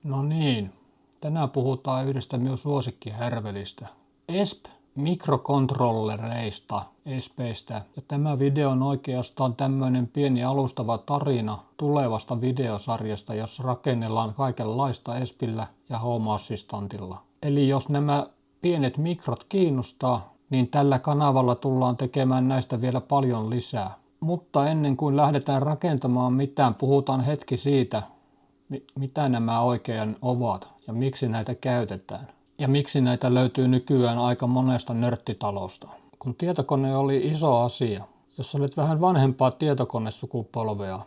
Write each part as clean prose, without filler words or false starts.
No niin, tänään puhutaan yhdestä minun suosikkihärvelistä. ESP-mikrokontrollereista, ESPistä. Ja tämä video on oikeastaan tämmöinen pieni alustava tarina tulevasta videosarjasta, jossa rakennellaan kaikenlaista ESPillä ja Home Assistantilla. Eli jos nämä pienet mikrot kiinnostaa, niin tällä kanavalla tullaan tekemään näistä vielä paljon lisää. Mutta ennen kuin lähdetään rakentamaan mitään, puhutaan hetki siitä, mitä nämä oikein ovat ja miksi näitä käytetään. Ja miksi näitä löytyy nykyään aika monesta nörttitalosta. Kun tietokone oli iso asia, jos olet vähän vanhempaa tietokonesukupolvea,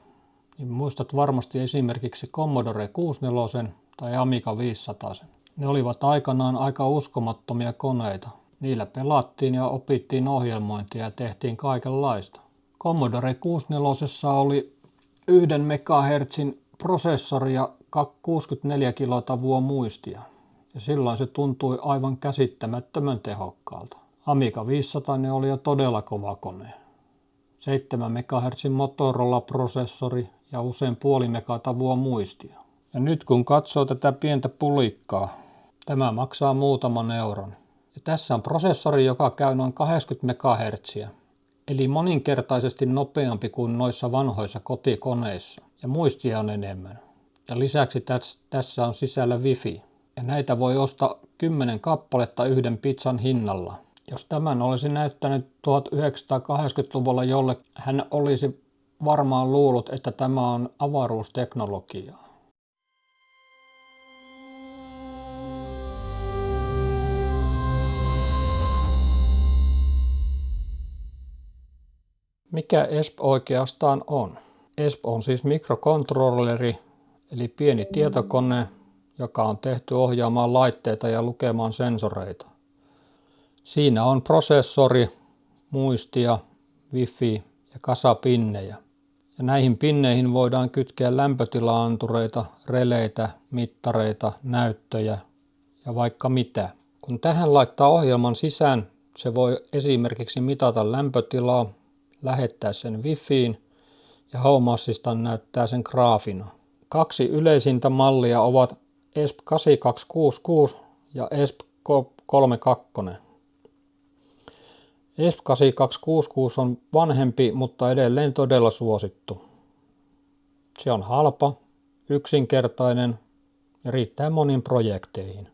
niin muistat varmasti esimerkiksi Commodore 64 tai Amiga 500. Ne olivat aikanaan aika uskomattomia koneita. Niillä pelattiin ja opittiin ohjelmointia ja tehtiin kaikenlaista. Commodore 64 oli 1 MHz prosessori ja 64 kilotavua muistia. Ja silloin se tuntui aivan käsittämättömän tehokkaalta. Amiga 500 oli jo todella kova kone. 7 MHz Motorola-prosessori ja usein puoli megatavua muistia. Ja nyt kun katsoo tätä pientä pulikkaa, tämä maksaa muutaman euron. Ja tässä on prosessori, joka käy noin 80 MHz, eli moninkertaisesti nopeampi kuin noissa vanhoissa kotikoneissa. Ja muistia on enemmän. Ja lisäksi tässä on sisällä Wi-Fi. Ja näitä voi ostaa 10 kappaletta yhden pizzan hinnalla. Jos tämän olisi näyttänyt 1980-luvulla jolle, hän olisi varmaan luullut, että tämä on avaruusteknologiaa. Mikä ESP oikeastaan on? ESP on siis mikrokontrolleri, eli pieni tietokone, joka on tehty ohjaamaan laitteita ja lukemaan sensoreita. Siinä on prosessori, muistia, wifi ja kasa pinnejä. Ja näihin pinneihin voidaan kytkeä lämpötila-antureita, releitä, mittareita, näyttöjä ja vaikka mitä. Kun tähän laittaa ohjelman sisään, se voi esimerkiksi mitata lämpötilaa, lähettää sen wifiin ja Home Assistant näyttää sen graafina. 2 yleisintä mallia ovat ESP 8266 ja ESP 32. ESP 8266 on vanhempi, mutta edelleen todella suosittu. Se on halpa, yksinkertainen ja riittää moniin projekteihin.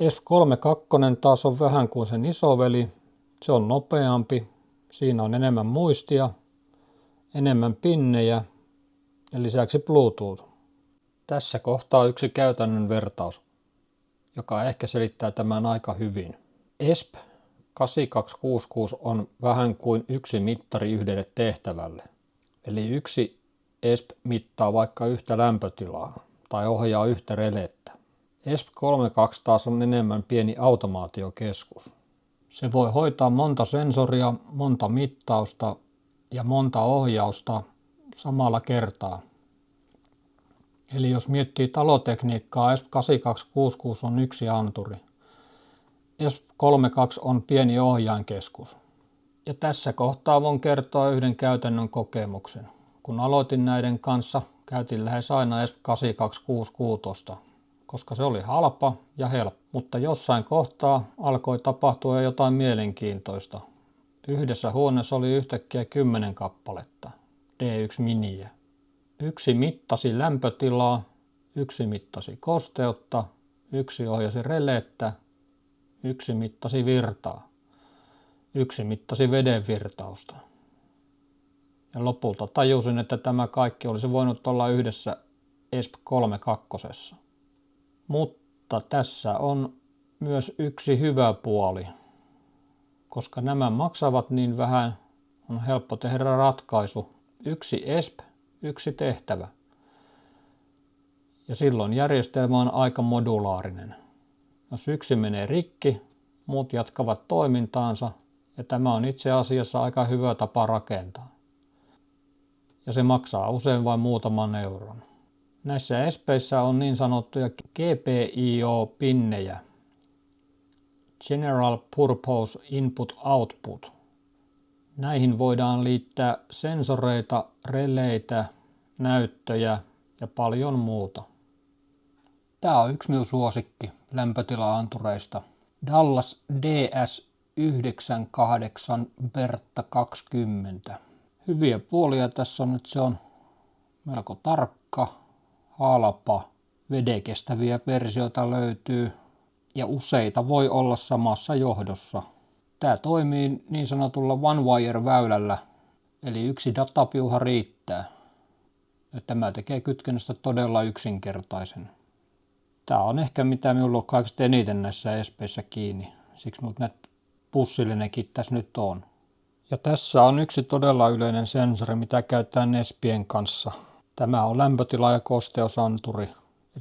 ESP 32 taas on vähän kuin sen isoveli. Se on nopeampi, siinä on enemmän muistia, enemmän pinnejä ja lisäksi Bluetooth. Tässä kohtaa yksi käytännön vertaus, joka ehkä selittää tämän aika hyvin. ESP 8266 on vähän kuin yksi mittari yhdelle tehtävälle. Eli yksi ESP mittaa vaikka yhtä lämpötilaa tai ohjaa yhtä relettä. ESP 32 taas on enemmän pieni automaatiokeskus. Se voi hoitaa monta sensoria, monta mittausta ja monta ohjausta samalla kertaa. Eli jos miettii talotekniikkaa, ESP 8266 on yksi anturi. ESP 32 on pieni ohjainkeskus. Ja tässä kohtaa voin kertoa yhden käytännön kokemuksen. Kun aloitin näiden kanssa, käytin lähes aina ESP 8266, koska se oli halpa ja helppo. Mutta jossain kohtaa alkoi tapahtua jotain mielenkiintoista. Yhdessä huoneessa oli yhtäkkiä 10 kappaletta D1 miniä. Yksi mittasi lämpötilaa, yksi mittasi kosteutta, yksi ohjasi relettä, yksi mittasi virtaa, yksi mittasi veden virtausta. Ja lopulta tajusin, että tämä kaikki olisi voinut olla yhdessä ESP 32. Mutta tässä on myös yksi hyvä puoli. Koska nämä maksavat niin vähän, on helppo tehdä ratkaisu. Yksi ESP, yksi tehtävä. Ja silloin järjestelmä on aika modulaarinen. Jos yksi menee rikki, muut jatkavat toimintaansa ja tämä on itse asiassa aika hyvä tapa rakentaa. Ja se maksaa usein vain muutaman euron. Näissä ESPeissä on niin sanottuja GPIO-pinnejä. General Purpose Input Output. Näihin voidaan liittää sensoreita, releitä, näyttöjä ja paljon muuta. Tää on yksi minun suosikki lämpötila-antureista. Dallas DS98 Bertta 20. Hyviä puolia tässä on, että se on melko tarkka, halpa, vedenkestäviä versioita löytyy ja useita voi olla samassa johdossa. Tämä toimii niin sanotulla one wire väylällä, eli yksi datapiuha riittää. Ja tämä tekee kytkennöstä todella yksinkertaisen. Tämä on ehkä mitä minulla on kaikista eniten näissä espeissä kiinni, siksi minut näitä pussillinenkin tässä nyt on. Ja tässä on yksi todella yleinen sensori, mitä käytetään espien kanssa. Tämä on lämpötila- ja kosteusanturi,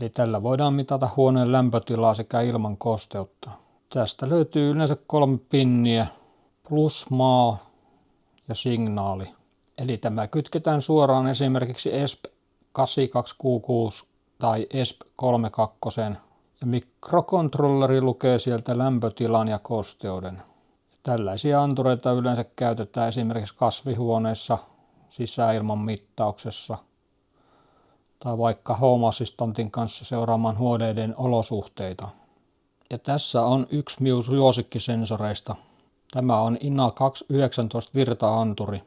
eli tällä voidaan mitata huoneen lämpötilaa sekä ilman kosteutta. Tästä löytyy yleensä 3 pinniä, plus, maa ja signaali. Eli tämä kytketään suoraan esimerkiksi ESP8266 tai ESP32 ja mikrokontrolleri lukee sieltä lämpötilan ja kosteuden. Tällaisia antureita yleensä käytetään esimerkiksi kasvihuoneessa, sisäilman mittauksessa tai vaikka Home Assistantin kanssa seuraamaan huoneiden olosuhteita. Ja tässä on yksi minun suosikkisensoreista. Tämä on INA 219 virta-anturi.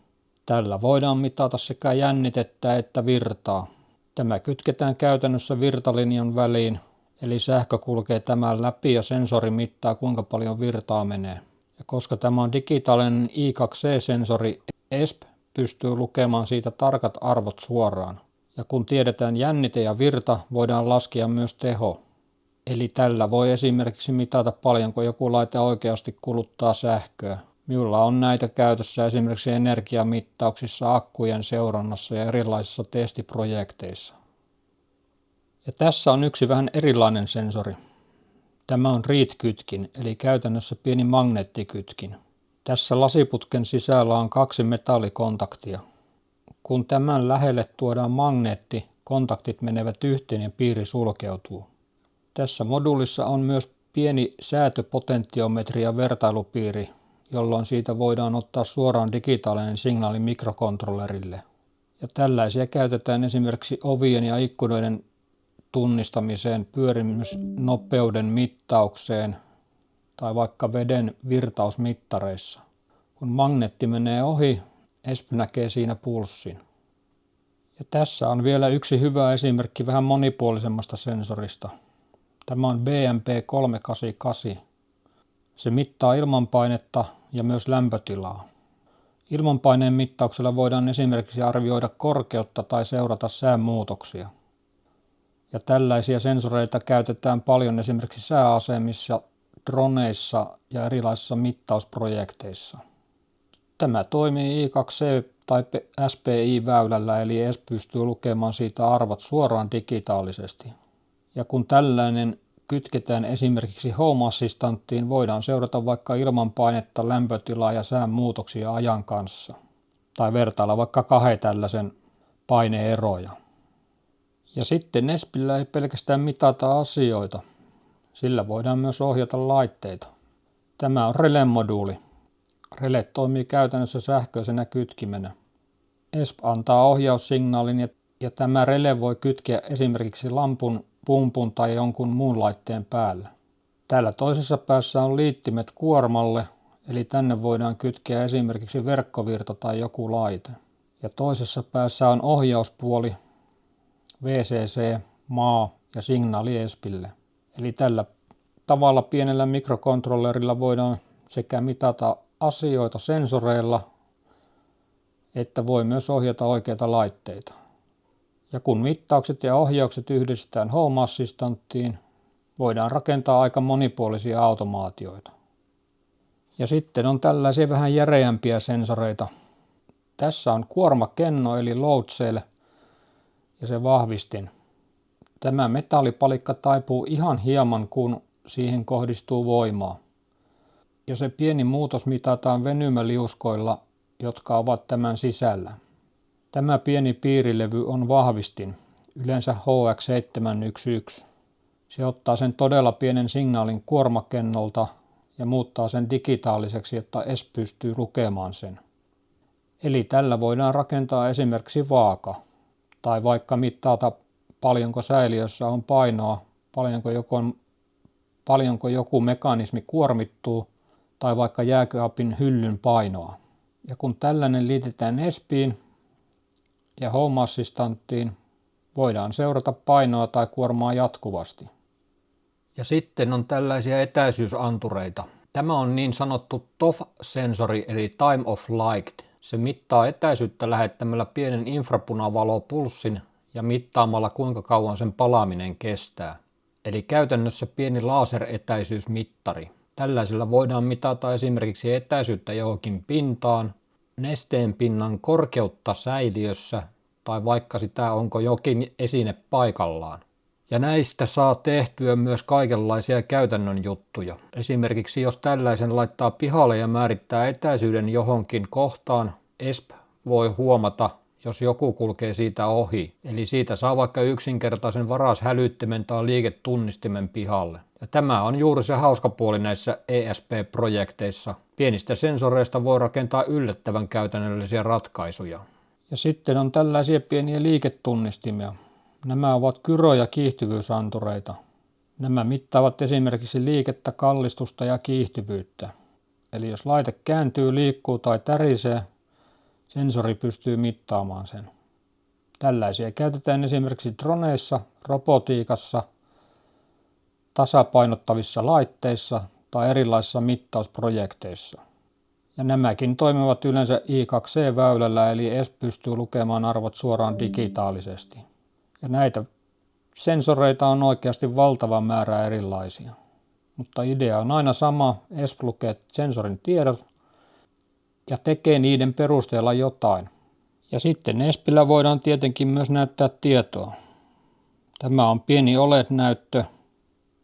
Tällä voidaan mitata sekä jännitettä että virtaa. Tämä kytketään käytännössä virtalinjan väliin, eli sähkö kulkee tämän läpi ja sensori mittaa kuinka paljon virtaa menee. Ja koska tämä on digitaalinen I2C-sensori, ESP pystyy lukemaan siitä tarkat arvot suoraan. Ja kun tiedetään jännite ja virta, voidaan laskea myös teho. Eli tällä voi esimerkiksi mitata paljonko joku laite oikeasti kuluttaa sähköä. Minulla on näitä käytössä esimerkiksi energiamittauksissa, akkujen seurannassa ja erilaisissa testiprojekteissa. Ja tässä on yksi vähän erilainen sensori. Tämä on reed-kytkin, eli käytännössä pieni magneettikytkin. Tässä lasiputken sisällä on 2 metallikontaktia. Kun tämän lähelle tuodaan magneetti, kontaktit menevät yhteen ja piiri sulkeutuu. Tässä moduulissa on myös pieni säätöpotentiometri ja vertailupiiri, jolloin siitä voidaan ottaa suoraan digitaalinen signaali mikrokontrollerille. Ja tällaisia käytetään esimerkiksi ovien ja ikkunoiden tunnistamiseen, pyörimysnopeuden mittaukseen tai vaikka veden virtausmittareissa. Kun magneetti menee ohi, ESP näkee siinä pulssin. Ja tässä on vielä yksi hyvä esimerkki vähän monipuolisemmasta sensorista. Tämä on BMP388. Se mittaa ilmanpainetta ja myös lämpötilaa. Ilmanpaineen mittauksella voidaan esimerkiksi arvioida korkeutta tai seurata sään muutoksia. Ja tällaisia sensoreita käytetään paljon esimerkiksi sääasemissa, droneissa ja erilaisissa mittausprojekteissa. Tämä toimii I2C tai SPI-väylällä, eli ESP pystyy lukemaan siitä arvot suoraan digitaalisesti. Ja kun tällainen kytketään esimerkiksi Home Assistanttiin, voidaan seurata vaikka ilmanpainetta, lämpötilaa ja sään muutoksia ajan kanssa. Tai vertailla vaikka 2 tällaisen paineeroja. Ja sitten ESPillä ei pelkästään mitata asioita, sillä voidaan myös ohjata laitteita. Tämä on relé-moduuli. Relé toimii käytännössä sähköisenä kytkimenä. ESP antaa ohjaussignaalin ja tämä relé voi kytkeä esimerkiksi lampun, pumpun tai jonkun muun laitteen päälle. Täällä toisessa päässä on liittimet kuormalle, eli tänne voidaan kytkeä esimerkiksi verkkovirta tai joku laite. Ja toisessa päässä on ohjauspuoli, VCC, maa ja signaali ESPille. Eli tällä tavalla pienellä mikrokontrollerilla voidaan sekä mitata asioita sensoreilla, että voi myös ohjata oikeita laitteita. Ja kun mittaukset ja ohjaukset yhdistetään Home Assistanttiin, voidaan rakentaa aika monipuolisia automaatioita. Ja sitten on tällaisia vähän järeämpiä sensoreita. Tässä on kuormakenno eli load cell ja se vahvistin. Tämä metallipalikka taipuu ihan hieman, kun siihen kohdistuu voimaa. Ja se pieni muutos mitataan venymäliuskoilla, jotka ovat tämän sisällä. Tämä pieni piirilevy on vahvistin, yleensä HX711. Se ottaa sen todella pienen signaalin kuormakennolta ja muuttaa sen digitaaliseksi, jotta ESP pystyy lukemaan sen. Eli tällä voidaan rakentaa esimerkiksi vaaka tai vaikka mitata paljonko säiliössä on painoa paljonko joku mekanismi kuormittuu tai vaikka jääkaapin hyllyn painoa. Ja kun tällainen liitetään ESPiin ja Home Assistanttiin, voidaan seurata painoa tai kuormaa jatkuvasti. Ja sitten on tällaisia etäisyysantureita. Tämä on niin sanottu TOF-sensori eli Time of Flight. Se mittaa etäisyyttä lähettämällä pienen infrapunavalopulssin ja mittaamalla kuinka kauan sen palaaminen kestää. Eli käytännössä pieni laseretäisyysmittari. Tällaisilla voidaan mitata esimerkiksi etäisyyttä johonkin pintaan, nesteen pinnan korkeutta säiliössä tai vaikka sitä onko jokin esine paikallaan. Ja näistä saa tehtyä myös kaikenlaisia käytännön juttuja. Esimerkiksi jos tällaisen laittaa pihalle ja määrittää etäisyyden johonkin kohtaan, ESP voi huomata, jos joku kulkee siitä ohi. Eli siitä saa vaikka yksinkertaisen varashälyttimen tai liiketunnistimen pihalle. Ja tämä on juuri se hauska puoli näissä ESP-projekteissa. Pienistä sensoreista voi rakentaa yllättävän käytännöllisiä ratkaisuja. Ja sitten on tällaisia pieniä liiketunnistimia. Nämä ovat gyro- ja kiihtyvyysantureita. Nämä mittaavat esimerkiksi liikettä, kallistusta ja kiihtyvyyttä. Eli jos laite kääntyy, liikkuu tai tärisee, sensori pystyy mittaamaan sen. Tällaisia käytetään esimerkiksi droneissa, robotiikassa, tasapainottavissa laitteissa tai erilaisissa mittausprojekteissa. Ja nämäkin toimivat yleensä I2C-väylällä, eli ESP pystyy lukemaan arvot suoraan digitaalisesti. Ja näitä sensoreita on oikeasti valtava määrä erilaisia. Mutta idea on aina sama, ESP lukee sensorin tiedot ja tekee niiden perusteella jotain. Ja sitten ESPillä voidaan tietenkin myös näyttää tietoa. Tämä on pieni OLED-näyttö.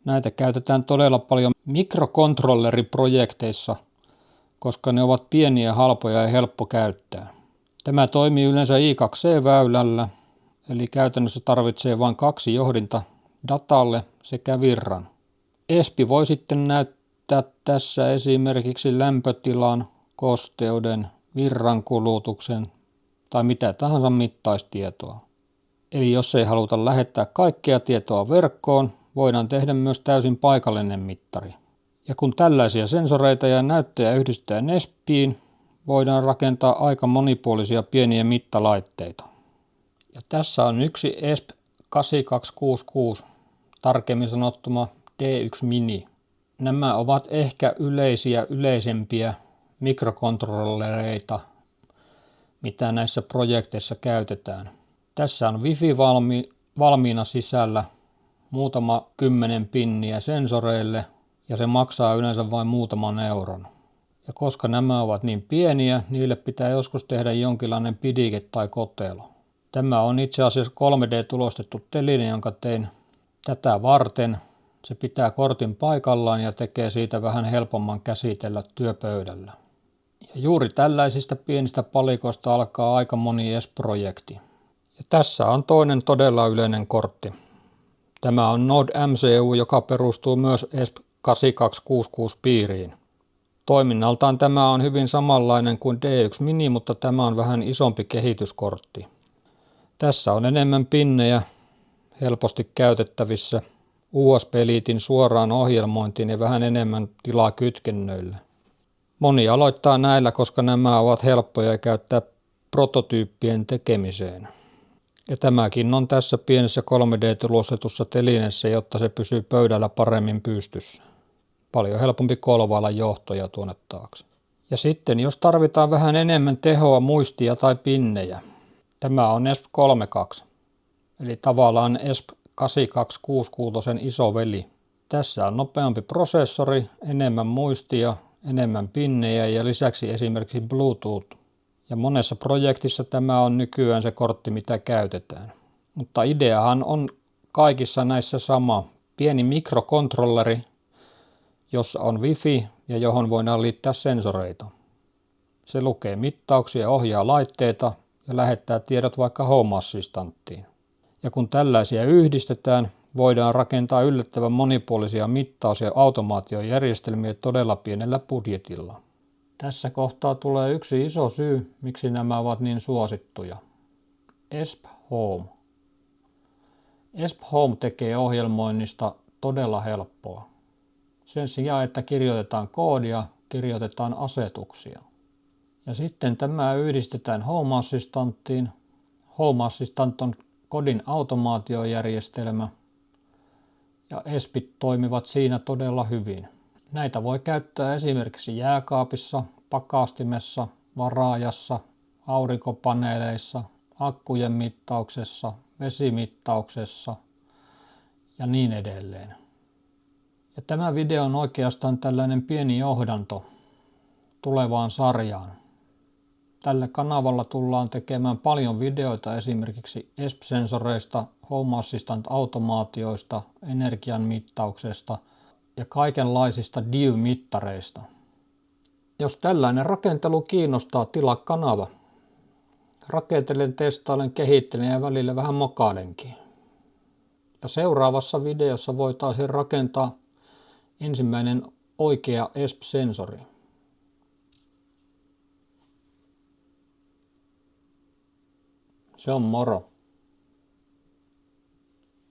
Näitä käytetään todella paljon mikrokontrolleriprojekteissa, koska ne ovat pieniä, halpoja ja helppo käyttää. Tämä toimii yleensä I2C-väylällä, eli käytännössä tarvitsee vain 2 johdinta datalle sekä virran. ESP voi sitten näyttää tässä esimerkiksi lämpötilan, kosteuden, virrankulutuksen tai mitä tahansa mittaistietoa. Eli jos ei haluta lähettää kaikkea tietoa verkkoon, voidaan tehdä myös täysin paikallinen mittari. Ja kun tällaisia sensoreita ja näyttöjä yhdistetään ESPiin, voidaan rakentaa aika monipuolisia pieniä mittalaitteita. Ja tässä on yksi ESP 8266, tarkemmin sanottuna D1 Mini. Nämä ovat ehkä yleisempiä mikrokontrollereita, mitä näissä projekteissa käytetään. Tässä on Wi-Fi valmiina sisällä, muutama 10 pinniä sensoreille ja se maksaa yleensä vain muutaman euron. Ja koska nämä ovat niin pieniä, niille pitää joskus tehdä jonkinlainen pidike tai kotelo. Tämä on itse asiassa 3D-tulostettu teline, jonka tein tätä varten. Se pitää kortin paikallaan ja tekee siitä vähän helpomman käsitellä työpöydällä. Ja juuri tällaisista pienistä palikoista alkaa aika moni ESP-projekti. Ja tässä on toinen todella yleinen kortti. Tämä on Node MCU, joka perustuu myös ESP 8266 piiriin. Toiminnaltaan tämä on hyvin samanlainen kuin D1 Mini, mutta tämä on vähän isompi kehityskortti. Tässä on enemmän pinnejä, helposti käytettävissä, USB-liitin suoraan ohjelmointiin ja vähän enemmän tilaa kytkennöille. Moni aloittaa näillä, koska nämä ovat helppoja käyttää prototyyppien tekemiseen. Ja tämäkin on tässä pienessä 3D-tulostetussa telineessä, jotta se pysyy pöydällä paremmin pystyssä. Paljon helpompi kolvailla johtoja tuonne taakse. Ja sitten jos tarvitaan vähän enemmän tehoa, muistia tai pinnejä. Tämä on ESP 32, eli tavallaan ESP 8266 isoveli. Tässä on nopeampi prosessori, enemmän muistia, enemmän pinnejä ja lisäksi esimerkiksi Bluetooth. Ja monessa projektissa tämä on nykyään se kortti, mitä käytetään. Mutta ideahan on kaikissa näissä sama. Pieni mikrokontrolleri, jossa on Wi-Fi ja johon voidaan liittää sensoreita. Se lukee mittauksia, ohjaa laitteita ja lähettää tiedot vaikka Home Assistanttiin. Ja kun tällaisia yhdistetään, voidaan rakentaa yllättävän monipuolisia mittaus- ja automaatiojärjestelmiä todella pienellä budjetilla. Tässä kohtaa tulee yksi iso syy, miksi nämä ovat niin suosittuja. ESP Home. Esp Home tekee ohjelmoinnista todella helppoa. Sen sijaan, että kirjoitetaan koodia, kirjoitetaan asetuksia. Ja sitten tämä yhdistetään Home Assistanttiin. Home Assistant on kodin automaatiojärjestelmä ja Espit toimivat siinä todella hyvin. Näitä voi käyttää esimerkiksi jääkaapissa, pakastimessa, varaajassa, aurinkopaneeleissa, akkujen mittauksessa, vesimittauksessa ja niin edelleen. Ja tämä video on oikeastaan tällainen pieni johdanto tulevaan sarjaan. Tällä kanavalla tullaan tekemään paljon videoita esimerkiksi ESP-sensoreista, Home Assistant-automaatioista, energian mittauksesta ja kaikenlaisista DIY-mittareista. Jos tällainen rakentelu kiinnostaa, tilaa kanava. Rakentelen, testailen, kehittelen ja välillä vähän mokailenkin. Ja seuraavassa videossa voitaisiin rakentaa ensimmäinen oikea ESP-sensori. Se on moro.